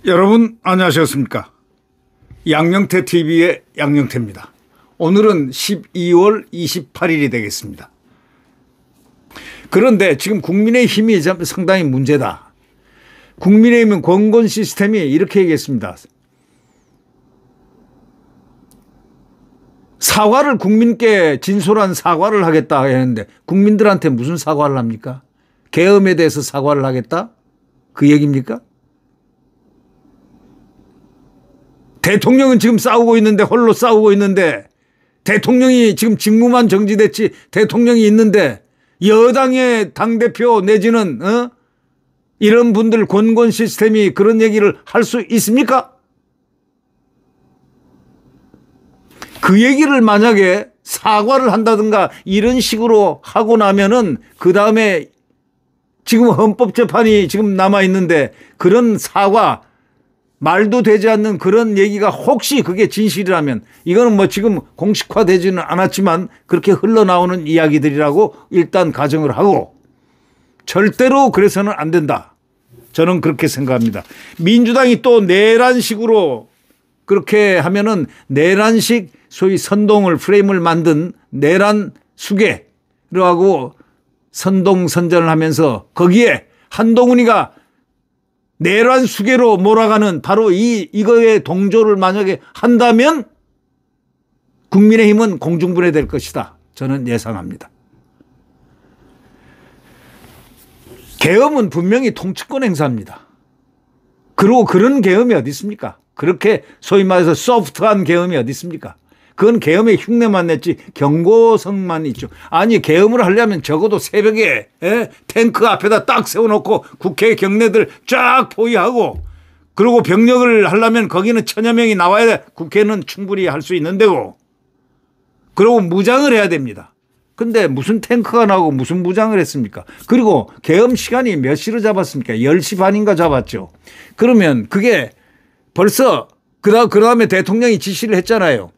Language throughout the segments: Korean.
여러분 안녕하셨습니까? 양영태 TV의 양영태입니다. 오늘은 12월 28일이 되겠습니다. 그런데 지금 국민의힘이 상당히 문제다. 국민의힘은 권건 시스템이 이렇게 얘기했습니다. 사과를 국민께 진솔한 사과를 하겠다 했는데 국민들한테 무슨 사과를 합니까? 계엄에 대해서 사과를 하겠다? 그 얘기입니까? 대통령은 지금 싸우고 있는데 홀로 싸우고 있는데 대통령이 지금 직무만 정지됐지 대통령이 있는데 여당의 당대표 내지는 이런 분들 권건 시스템이 그런 얘기를 할 수 있습니까? 그 얘기를 만약에 사과를 한다든가 이런 식으로 하고 나면은 그 다음에 지금 헌법재판이 지금 남아있는데 그런 사과 말도 되지 않는 그런 얘기가 혹시 그게 진실이라면 이거는 뭐 지금 공식화되지는 않았지만 그렇게 흘러나오는 이야기들이라고 일단 가정을 하고 절대로 그래서는 안 된다. 저는 그렇게 생각합니다. 민주당이 또 내란식으로 그렇게 하면은 내란식 소위 선동을 프레임을 만든 내란 수계로 하고 선동 선전을 하면서 거기에 한동훈이가 내란 수계로 몰아가는 바로 이거에 동조를 만약에 한다면 국민의힘은 공중분해될 것이다. 저는 예상합니다. 계엄은 분명히 통치권 행사입니다. 그리고 그런 계엄이 어디 있습니까? 그렇게 소위 말해서 소프트한 계엄이 어디 있습니까? 그건 계엄의 흉내만 냈지 경고성만 있죠. 아니 계엄을 하려면 적어도 새벽에 탱크 앞에다 딱 세워놓고 국회 경내들 쫙 포위하고 그리고 병력을 하려면 거기는 1000여 명이 나와야 국회는 충분히 할 수 있는 데고 그리고 무장을 해야 됩니다. 근데 무슨 탱크가 나오고 무슨 무장을 했습니까? 그리고 계엄 시간이 몇 시로 잡았습니까? 10시 반인가 잡았죠. 그러면 그게 벌써 그 다음에 대통령이 지시를 했잖아요.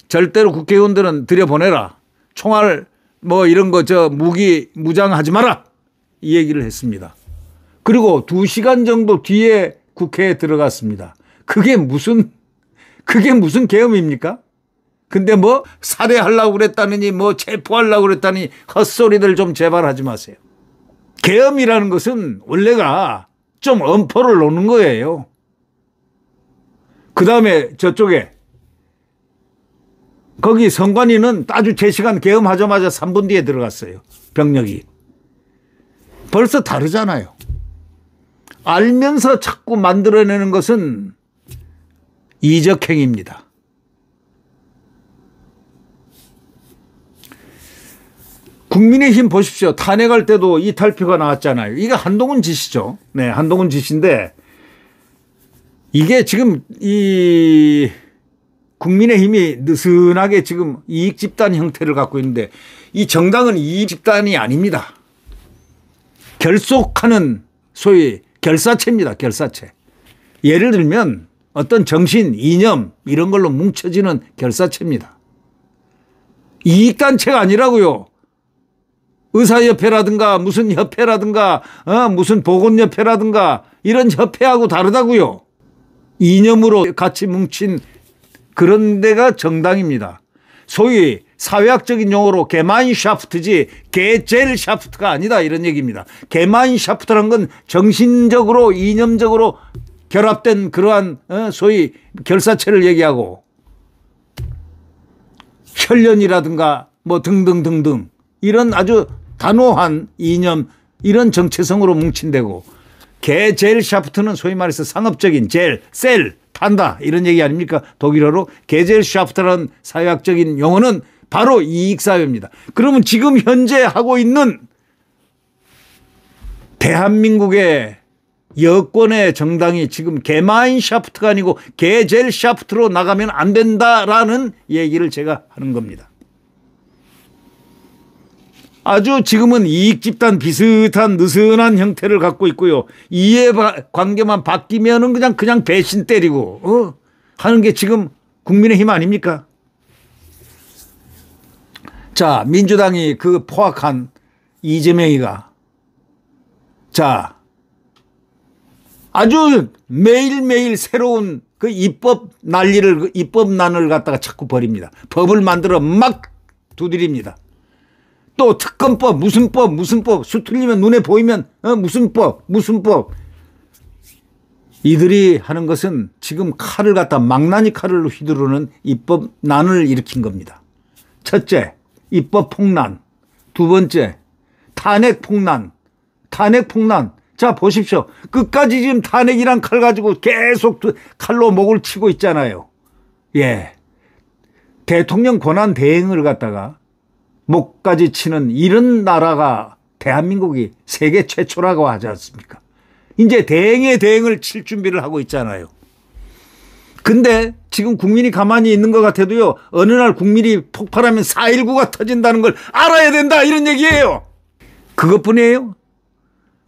절대로 국회의원들은 들여보내라. 총알 뭐 이런 거 무기 무장하지 마라. 이 얘기를 했습니다. 그리고 2시간 정도 뒤에 국회에 들어갔습니다. 그게 무슨 계엄입니까? 근데 뭐 살해하려고 그랬다느니 뭐 체포하려고 그랬다니 헛소리들 좀 제발 하지 마세요. 계엄이라는 것은 원래가 좀 엄포를 놓는 거예요. 그 다음에 저쪽에 거기 선관위는 아주 제 시간 계엄하자마자 3분 뒤에 들어갔어요. 병력이. 벌써 다르잖아요. 알면서 자꾸 만들어내는 것은 이적행위입니다. 국민의힘 보십시오. 탄핵할 때도 이탈표가 나왔잖아요. 이게 한동훈 짓이죠. 네, 한동훈 짓인데 이게 지금 국민의힘이 느슨하게 지금 이익집단 형태를 갖고 있는데 이 정당은 이익집단이 아닙니다. 결속하는 소위 결사체입니다. 결사체. 예를 들면 어떤 정신, 이념 이런 걸로 뭉쳐지는 결사체입니다. 이익단체가 아니라고요. 의사협회라든가 무슨 협회라든가 무슨 보건협회라든가 이런 협회하고 다르다고요. 이념으로 같이 뭉친 그런 데가 정당입니다. 소위 사회학적인 용어로 게마인샤프트지 게젤샤프트가 아니다 이런 얘기입니다. 게마인샤프트란 건 정신적으로 이념적으로 결합된 그러한 소위 결사체를 얘기하고 혈련이라든가 뭐 등등등등 이런 아주 단호한 이념 이런 정체성으로 뭉친 데고 게젤샤프트는 소위 말해서 상업적인 셀 판다 이런 얘기 아닙니까? 독일어로 게젤샤프트라는 사회학적인 용어는 바로 이익사회입니다. 그러면 지금 현재 하고 있는 대한민국의 여권의 정당이 지금 게마인샤프트가 아니고 게젤샤프트로 나가면 안 된다라는 얘기를 제가 하는 겁니다. 아주 지금은 이익집단 비슷한 느슨한 형태를 갖고 있고요. 이해관계만 바뀌면은 그냥 배신 때리고 하는 게 지금 국민의힘 아닙니까? 자, 민주당이 그 포악한 이재명이가 자, 아주 매일매일 새로운 그 입법 난리를, 그 입법난을 갖다가 자꾸 벌입니다. 법을 만들어 막 두드립니다. 또 특검법, 무슨 법, 수틀리면 눈에 보이면 무슨 법. 이들이 하는 것은 지금 칼을 갖다 망나니 칼을 휘두르는 입법난을 일으킨 겁니다. 첫째, 입법 폭난. 두 번째, 탄핵 폭난. 자, 보십시오. 끝까지 지금 탄핵이란 칼 가지고 계속 칼로 목을 치고 있잖아요. 예. 대통령 권한 대행을 갖다가 목까지 치는 이런 나라가 대한민국이 세계 최초라고 하지 않습니까? 이제 대행의 대행을 칠 준비를 하고 있잖아요. 근데 지금 국민이 가만히 있는 것 같아도요, 어느 날 국민이 폭발하면 4.19가 터진다는 걸 알아야 된다, 이런 얘기예요. 그것뿐이에요.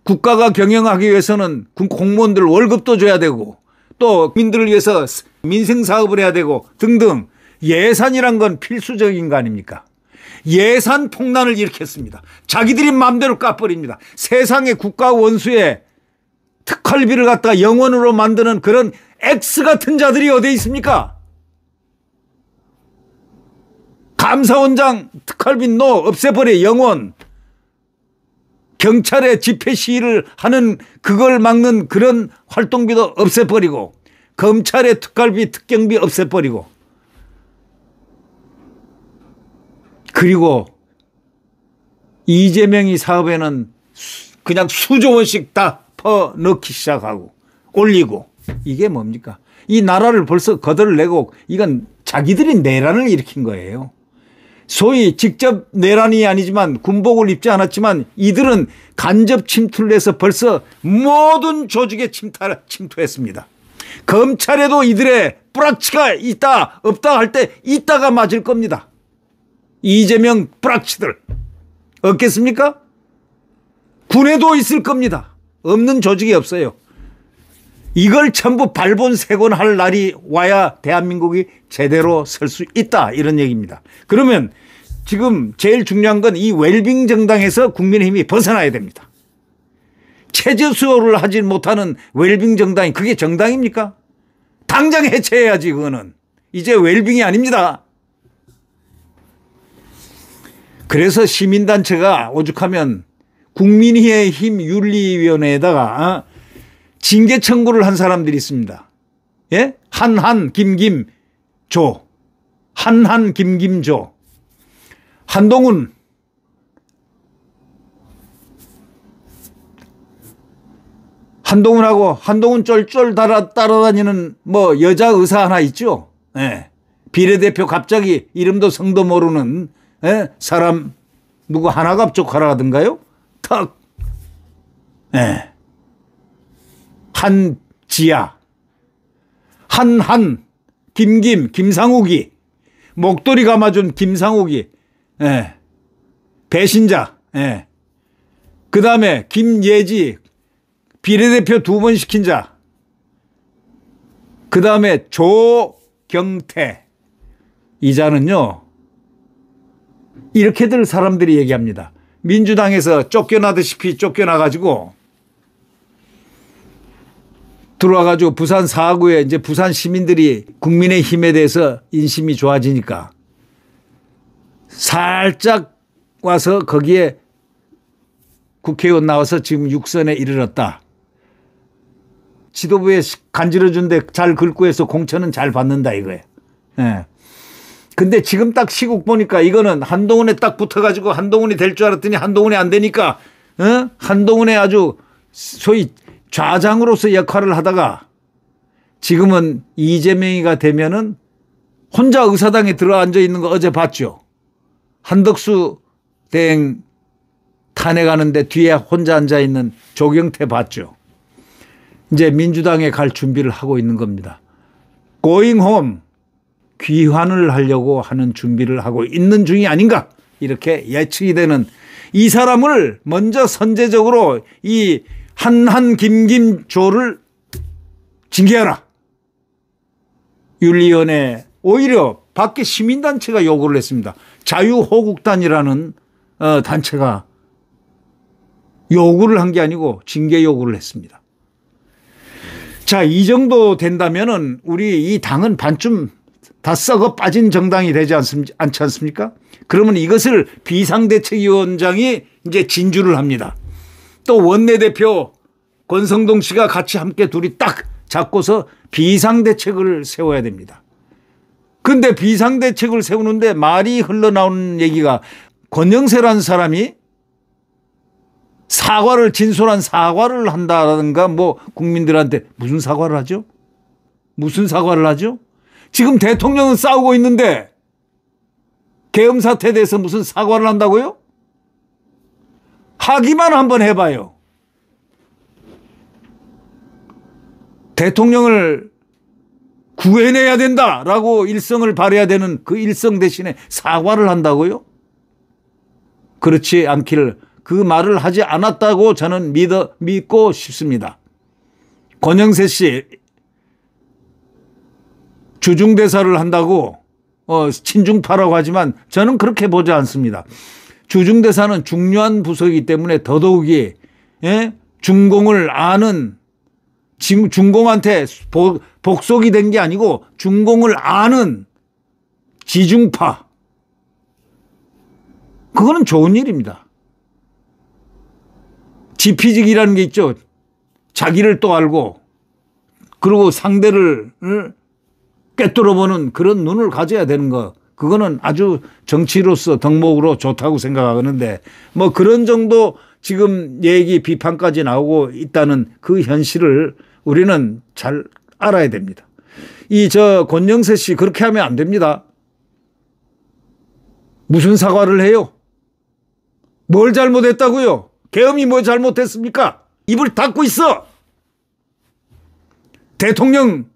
국가가 경영하기 위해서는 공무원들 월급도 줘야 되고 또 국민들을 위해서 민생사업을 해야 되고 등등 예산이란 건 필수적인 거 아닙니까? 예산 폭난을 일으켰습니다. 자기들이 마음대로 까버립니다. 세상에 국가 원수에 특활비를 갖다가 영원으로 만드는 그런 X 같은 자들이 어디에 있습니까? 감사원장 특활비 없애버려, 영원. 경찰의 집회 시위를 하는 그걸 막는 그런 활동비도 없애버리고 검찰의 특활비 특경비 없애버리고 그리고 이재명이 사업에는 그냥 수조 원씩 다 퍼넣기 시작하고 올리고 이게 뭡니까? 이 나라를 벌써 거덜 내고 이건 자기들이 내란을 일으킨 거예요. 소위 직접 내란이 아니지만 군복을 입지 않았지만 이들은 간접 침투를 해서 벌써 모든 조직에 침투했습니다. 검찰에도 이들의 뿌락치가 있다 없다 할 때 있다가 맞을 겁니다. 이재명 뿌락치들 없겠습니까? 군에도 있을 겁니다. 없는 조직이 없어요. 이걸 전부 발본색원할 날이 와야 대한민국이 제대로 설 수 있다, 이런 얘기입니다. 그러면 지금 제일 중요한 건 이 웰빙 정당에서 국민의힘이 벗어나야 됩니다. 체제 수호를 하지 못하는 웰빙 정당이 그게 정당입니까? 당장 해체해야지. 그거는 이제 웰빙이 아닙니다. 그래서 시민단체가 오죽하면 국민의힘 윤리위원회에다가 징계 청구를 한 사람들이 있습니다. 예? 한한 김김조. 한동훈 쫄쫄 따라다니는 뭐 여자 의사 하나 있죠. 예. 비례대표 갑자기 이름도 성도 모르는 사람 누구 하나갑족 하라든가요? 턱. 예. 한지아. 김상욱이. 목도리 감아준 김상욱이. 예. 배신자. 예. 그 다음에 김예지. 비례대표 2번 시킨 자. 그 다음에 조경태. 이 자는요, 이렇게들 사람들이 얘기합니다. 민주당에서 쫓겨나듯이 쫓겨나가지고 들어와가지고 부산 4구에 이제 부산 시민들이 국민의힘에 대해서 인심이 좋아지니까 살짝 와서 거기에 국회의원 나와서 지금 6선에 이르렀다. 지도부에 간지러준데 잘 긁고 해서 공천은 잘 받는다 이거예요. 예. 근데 지금 딱 시국 보니까 이거는 한동훈에 딱 붙어가지고 한동훈이 될 줄 알았더니 한동훈이 안 되니까 한동훈의 아주 소위 좌장으로서 역할을 하다가 지금은 이재명이가 되면은 혼자 의사당에 들어앉아 있는 거 어제 봤죠. 한덕수 대행 탄핵하는데 뒤에 혼자 앉아 있는 조경태 봤죠. 이제 민주당에 갈 준비를 하고 있는 겁니다. Going home. 귀환을 하려고 하는 준비를 하고 있는 중이 아닌가 이렇게 예측이 되는 이 사람을 먼저 선제적으로 이 김김조를 징계하라. 윤리위원회 오히려 밖에 시민단체가 요구를 했습니다. 자유호국단이라는 단체가 요구를 한 게 아니고 징계 요구를 했습니다. 자, 이 정도 된다면은 우리 이 당은 반쯤 다 썩어 빠진 정당이 되지 않지 않습니까? 그러면 이것을 비상대책위원장이 이제 진주를 합니다. 또 원내대표 권성동 씨가 같이 함께 둘이 딱 잡고서 비상대책을 세워야 됩니다. 그런데 비상대책을 세우는데 말이 흘러나오는 얘기가 권영세라는 사람이 사과를 진솔한 사과를 한다든가 뭐 국민들한테 무슨 사과를 하죠? 무슨 사과를 하죠? 지금 대통령은 싸우고 있는데 계엄 사태에 대해서 무슨 사과를 한다고요? 하기만 한번 해봐요. 대통령을 구해내야 된다라고 일성을 발해야 되는 그 일성 대신에 사과를 한다고요? 그렇지 않기를 그 말을 하지 않았다고 저는 믿고 싶습니다. 권영세 씨 주중대사를 한다고 친중파라고 하지만 저는 그렇게 보지 않습니다. 주중대사는 중요한 부서이기 때문에 더더욱이 중공을 아는 중공한테 복속이 된 게 아니고 중공을 아는 지중파 그거는 좋은 일입니다. 지피직이라는 게 있죠. 자기를 또 알고 그리고 상대를 꿰뚫어보는 그런 눈을 가져야 되는 거 그거는 아주 정치로서 덕목으로 좋다고 생각하는데 뭐 그런 정도 지금 얘기 비판까지 나오고 있다는 그 현실을 우리는 잘 알아야 됩니다. 권영세 씨 그렇게 하면 안 됩니다. 무슨 사과를 해요? 뭘 잘못했다고요? 계엄이 뭐 잘못했습니까? 입을 닫고 있어. 대통령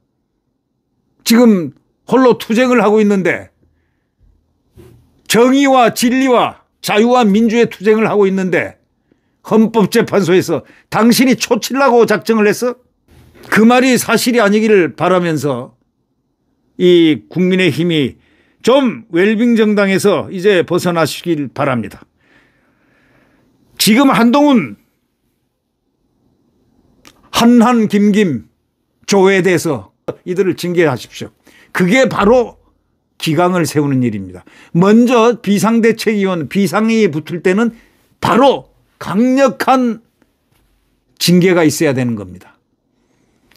지금 홀로 투쟁을 하고 있는데 정의와 진리와 자유와 민주의 투쟁을 하고 있는데 헌법재판소에서 당신이 초치려고 작정을 했어? 그 말이 사실이 아니기를 바라면서 이 국민의힘이 좀 웰빙 정당에서 이제 벗어나시길 바랍니다. 지금 한동훈, 한한, 김김, 조에 대해서 이들을 징계하십시오. 그게 바로 기강을 세우는 일입니다. 먼저 비상대책위원, 비상이 붙을 때는 바로 강력한 징계가 있어야 되는 겁니다.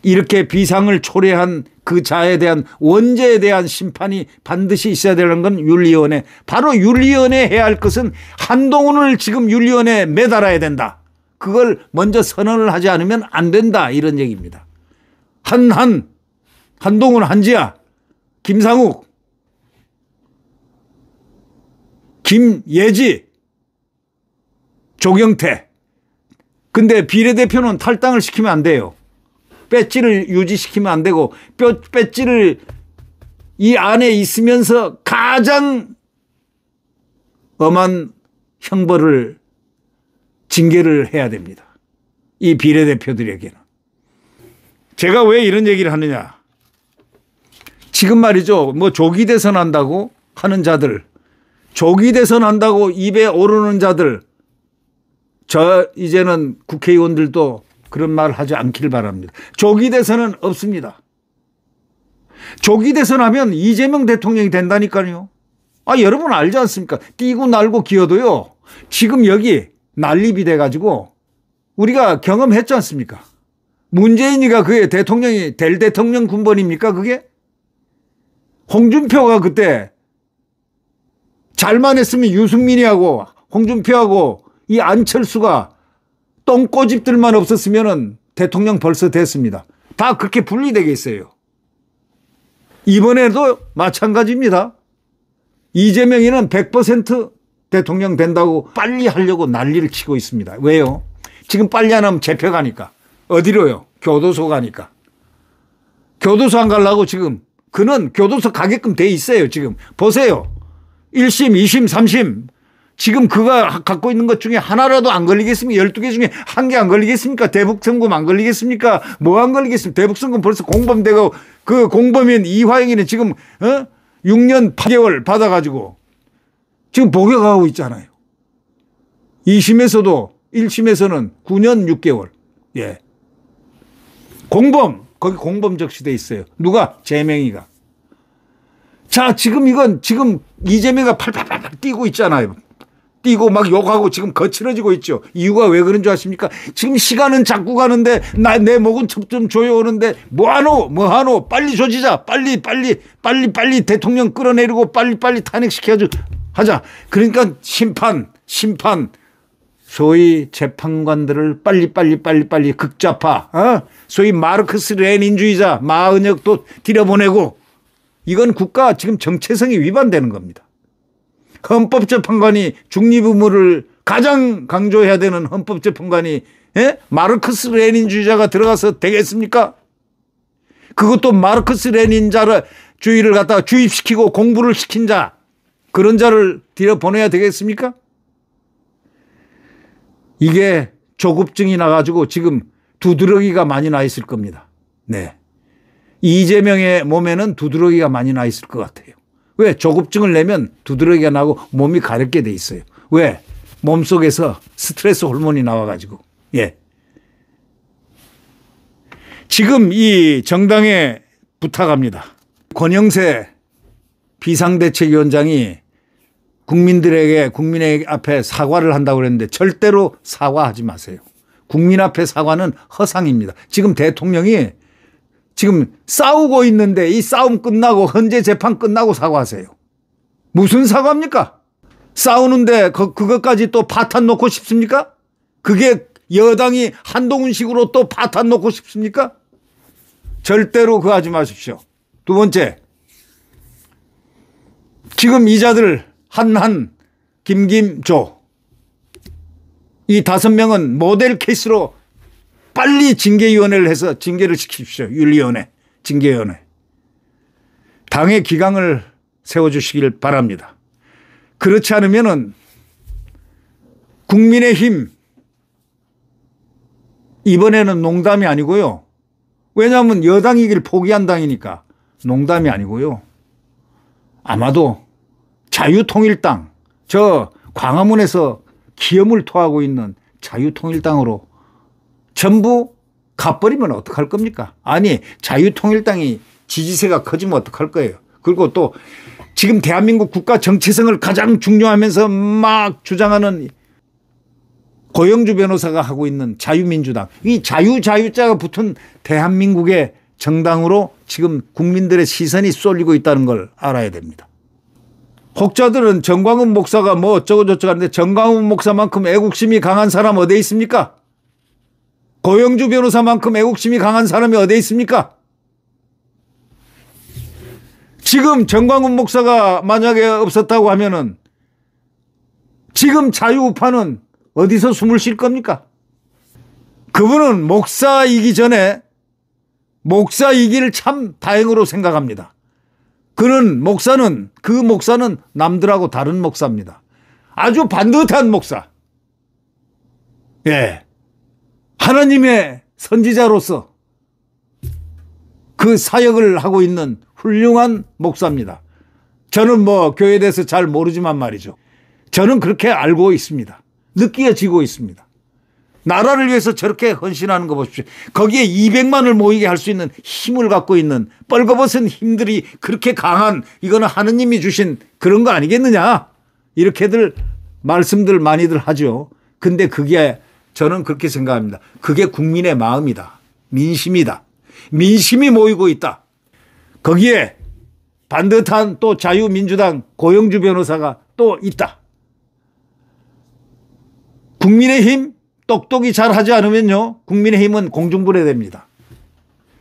이렇게 비상을 초래한 그 자에 대한 원죄에 대한 심판이 반드시 있어야 되는 건 윤리위원회. 바로 윤리위원회 해야 할 것은 한동훈을 지금 윤리위원회에 매달아야 된다. 그걸 먼저 선언을 하지 않으면 안 된다. 이런 얘기입니다. 한동훈, 한지아, 김상욱, 김예지, 조경태. 근데 비례대표는 탈당을 시키면 안 돼요. 배지를 유지시키면 안 되고 배지를 이 안에 있으면서 가장 엄한 형벌을 징계를 해야 됩니다. 이 비례대표들에게는. 제가 왜 이런 얘기를 하느냐. 지금 말이죠. 뭐 조기 대선 한다고 하는 자들, 조기 대선 한다고 입에 오르는 자들, 이제는 국회의원들도 그런 말 하지 않기를 바랍니다. 조기 대선은 없습니다. 조기 대선 하면 이재명 대통령이 된다니까요. 여러분 알지 않습니까? 뛰고 날고 기어도요. 지금 여기 난립이 돼가지고 우리가 경험했지 않습니까? 문재인이가 그게 대통령이 될 대통령 군번입니까 그게? 홍준표가 그때 잘만 했으면 유승민이하고 홍준표하고 이 안철수가 똥꼬집들만 없었으면 대통령 벌써 됐습니다. 다 그렇게 분리되게 있어요. 이번에도 마찬가지입니다. 이재명이는 100% 대통령 된다고 빨리 하려고 난리를 치고 있습니다. 왜요? 지금 빨리 안 하면 잡혀가니까. 어디로요? 교도소 가니까. 교도소 안 가려고 지금 그는 교도소 가게끔 돼 있어요. 지금 보세요. 1심, 2심, 3심 지금 그가 갖고 있는 것 중에 하나라도 안 걸리겠습니까? 12개 중에 한 개 안 걸리겠습니까? 대북송금 안 걸리겠습니까? 뭐 안 걸리겠습니까? 대북송금 벌써 공범되고 그 공범인 이화영이는 지금 6년 8개월 받아가지고 지금 복역하고 있잖아요. 2심에서도 1심에서는 9년 6개월. 예. 공범, 거기 공범 적시돼 있어요. 누가? 재명이가. 자, 지금 이건 지금 이재명이가 팔팔팔 뛰고 있잖아요. 뛰고 막 욕하고 지금 거칠어지고 있죠. 이유가 왜 그런 줄 아십니까? 지금 시간은 자꾸 가는데 내 목은 좀 조여오는데 뭐하노 빨리 조지자 빨리 대통령 끌어내리고 빨리 탄핵시켜줘 하자. 그러니까 심판 소위 재판관들을 빨리 극좌파 소위 마르크스 레닌주의자 마은혁도 들여보내고 이건 국가 지금 정체성이 위반되는 겁니다. 헌법재판관이 중립 의무를 가장 강조해야 되는 헌법재판관이 마르크스 레닌주의자가 들어가서 되겠습니까? 그것도 마르크스 레닌주의를 갖다가 주입시키고 공부를 시킨 자 그런 자를 들여보내야 되겠습니까? 이게 조급증이 나가지고 지금 두드러기가 많이 나 있을 겁니다. 네. 이재명의 몸에는 두드러기가 많이 나 있을 것 같아요. 왜? 조급증을 내면 두드러기가 나고 몸이 가렵게 돼 있어요. 왜? 몸속에서 스트레스 호르몬이 나와가지고. 예. 지금 이 정당에 부탁합니다. 권영세 비상대책위원장이 국민의 앞에 사과를 한다고 그랬는데 절대로 사과하지 마세요. 국민 앞에 사과는 허상입니다. 지금 대통령이 지금 싸우고 있는데 이 싸움 끝나고 헌재 재판 끝나고 사과하세요. 무슨 사과입니까? 싸우는데 그것까지 또 파탄 놓고 싶습니까? 그게 여당이 한동훈식으로 또 파탄 놓고 싶습니까? 절대로 그거 하지 마십시오. 두 번째, 지금 이자들 한한, 김김조 이 5명은 모델 케이스로 빨리 징계위원회를 해서 징계를 시키십시오. 윤리위원회, 징계위원회. 당의 기강을 세워주시길 바랍니다. 그렇지 않으면은 국민의힘 이번에는 농담이 아니고요. 왜냐하면 여당이길 포기한 당이니까 농담이 아니고요. 아마도 자유통일당, 저 광화문에서 기염을 토하고 있는 자유통일당으로 전부 가버리면 어떡할 겁니까? 아니, 자유통일당이 지지세가 커지면 어떡할 거예요? 그리고 또 지금 대한민국 국가 정체성을 가장 중요하면서 막 주장하는 고영주 변호사가 하고 있는 자유민주당, 이 자유자가 붙은 대한민국의 정당으로 지금 국민들의 시선이 쏠리고 있다는 걸 알아야 됩니다. 혹자들은 정광훈 목사가 뭐 어쩌고저쩌고 하는데 정광훈 목사만큼 애국심이 강한 사람 어디에 있습니까? 고영주 변호사만큼 애국심이 강한 사람이 어디에 있습니까? 지금 정광훈 목사가 만약에 없었다고 하면은 지금 자유우파는 어디서 숨을 쉴 겁니까? 그분은 목사이기 전에 목사이기를 참 다행으로 생각합니다. 그 목사는 남들하고 다른 목사입니다. 아주 반듯한 목사. 예. 하나님의 선지자로서 그 사역을 하고 있는 훌륭한 목사입니다. 저는 뭐 교회에 대해서 잘 모르지만 말이죠. 저는 그렇게 알고 있습니다. 느껴지고 있습니다. 나라를 위해서 저렇게 헌신하는 거 보십시오. 거기에 200만을 모이게 할 수 있는 힘을 갖고 있는 뻘거벗은 힘들이 그렇게 강한, 이거는 하느님이 주신 그런 거 아니겠느냐, 이렇게들 말씀들 많이들 하죠. 근데 그게 저는 그렇게 생각합니다. 그게 국민의 마음이다. 민심이다. 민심이 모이고 있다. 거기에 반듯한 또 자유민주당 고영주 변호사가 또 있다. 국민의힘 똑똑히 잘하지 않으면요, 국민의힘은 공중분해됩니다.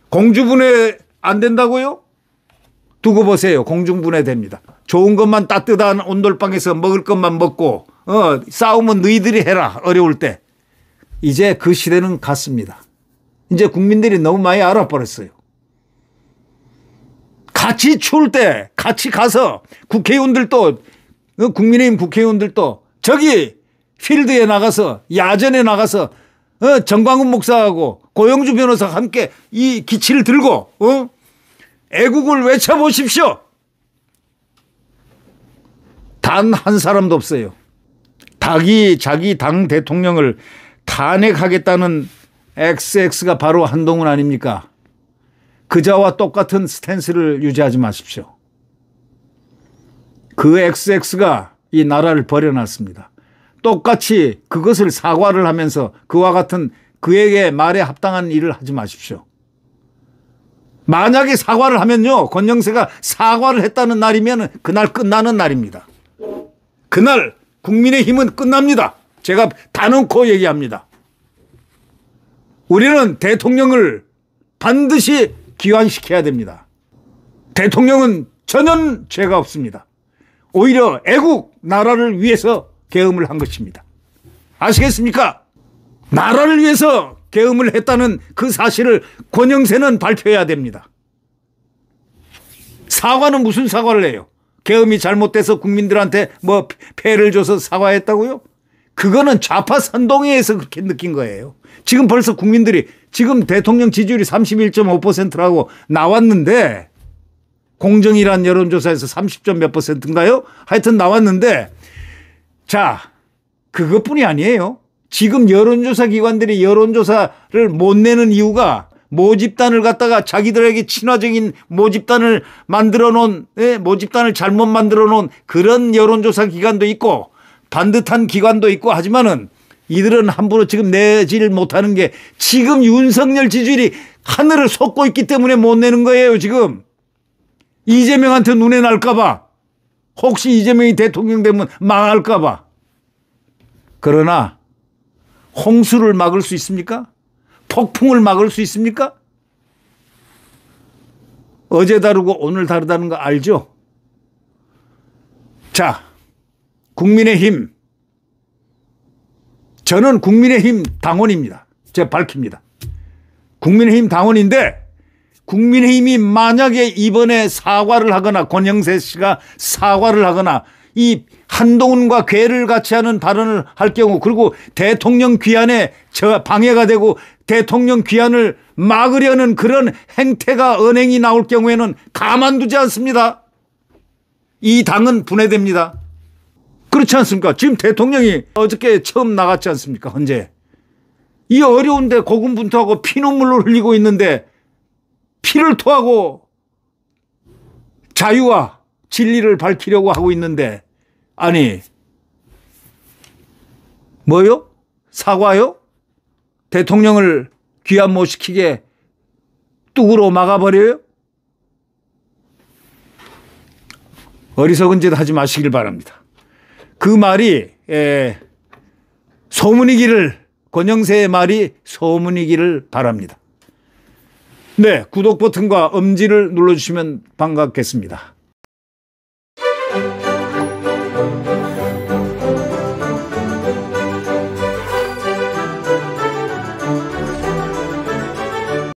공중분해 안 된다고요? 두고 보세요. 공중분해됩니다. 좋은 것만 따뜻한 온돌방에서 먹을 것만 먹고 싸움은 너희들이 해라, 어려울 때. 이제 그 시대는 갔습니다. 이제 국민들이 너무 많이 알아버렸어요. 같이 추울 때 같이 가서 국회의원들도, 국민의힘 국회의원들도 저기 필드에 나가서, 야전에 나가서 정광훈 목사하고 고영주 변호사가 함께 이 기치를 들고 애국을 외쳐보십시오. 단 한 사람도 없어요. 자기 당 대통령을 탄핵하겠다는 XX가 바로 한동훈 아닙니까? 그자와 똑같은 스탠스를 유지하지 마십시오. 그 XX가 이 나라를 버려놨습니다. 똑같이 그것을 사과를 하면서 그와 같은 그에게 말에 합당한 일을 하지 마십시오. 만약에 사과를 하면요, 권영세가 사과를 했다는 날이면 그날 끝나는 날입니다. 그날 국민의힘은 끝납니다. 제가 단언코 얘기합니다. 우리는 대통령을 반드시 기환시켜야 됩니다. 대통령은 전혀 죄가 없습니다. 오히려 애국 나라를 위해서 계엄을 한 것입니다. 아시겠습니까? 나라를 위해서 계엄을 했다는 그 사실을 권영세는 발표해야 됩니다. 사과는 무슨 사과를 해요? 계엄이 잘못돼서 국민들한테 뭐 폐를 줘서 사과했다고요? 그거는 좌파 선동회에서 그렇게 느낀 거예요. 지금 벌써 국민들이 지금 대통령 지지율이 31.5%라고 나왔는데, 공정이란 여론조사에서 30점 몇 %인가요? 하여튼 나왔는데, 자, 그것뿐이 아니에요. 지금 여론조사 기관들이 여론조사를 못 내는 이유가 모집단을 갖다가 자기들에게 친화적인 모집단을 만들어 놓은, 모집단을 잘못 만들어 놓은 그런 여론조사 기관도 있고 반듯한 기관도 있고 하지만은 이들은 함부로 지금 내지를 못하는 게 지금 윤석열 지지율이 하늘을 솟고 있기 때문에 못 내는 거예요. 지금 이재명한테 눈에 날까봐, 혹시 이재명이 대통령 되면 망할까봐. 그러나 홍수를 막을 수 있습니까? 폭풍을 막을 수 있습니까? 어제 다르고 오늘 다르다는 거 알죠? 자, 국민의힘. 저는 국민의힘 당원입니다. 제가 밝힙니다. 국민의힘 당원인데, 국민의힘이 만약에 이번에 사과를 하거나 권영세 씨가 사과를 하거나 이 한동훈과 괴를 같이 하는 발언을 할 경우, 그리고 대통령 귀환에 방해가 되고 대통령 귀환을 막으려는 그런 행태가 언행이 나올 경우에는 가만두지 않습니다. 이 당은 분해됩니다. 그렇지 않습니까? 지금 대통령이 어저께 처음 나갔지 않습니까? 헌재. 이 어려운데 고군분투하고 피눈물을 흘리고 있는데 피를 토하고 자유와 진리를 밝히려고 하고 있는데, 아니 뭐요? 사과요? 대통령을 귀환 못 시키게 뚝으로 막아버려요? 어리석은 짓 하지 마시길 바랍니다. 그 말이 소문이기를, 권영세의 말이 소문이기를 바랍니다. 네, 구독 버튼과 엄지를 눌러주시면 반갑겠습니다.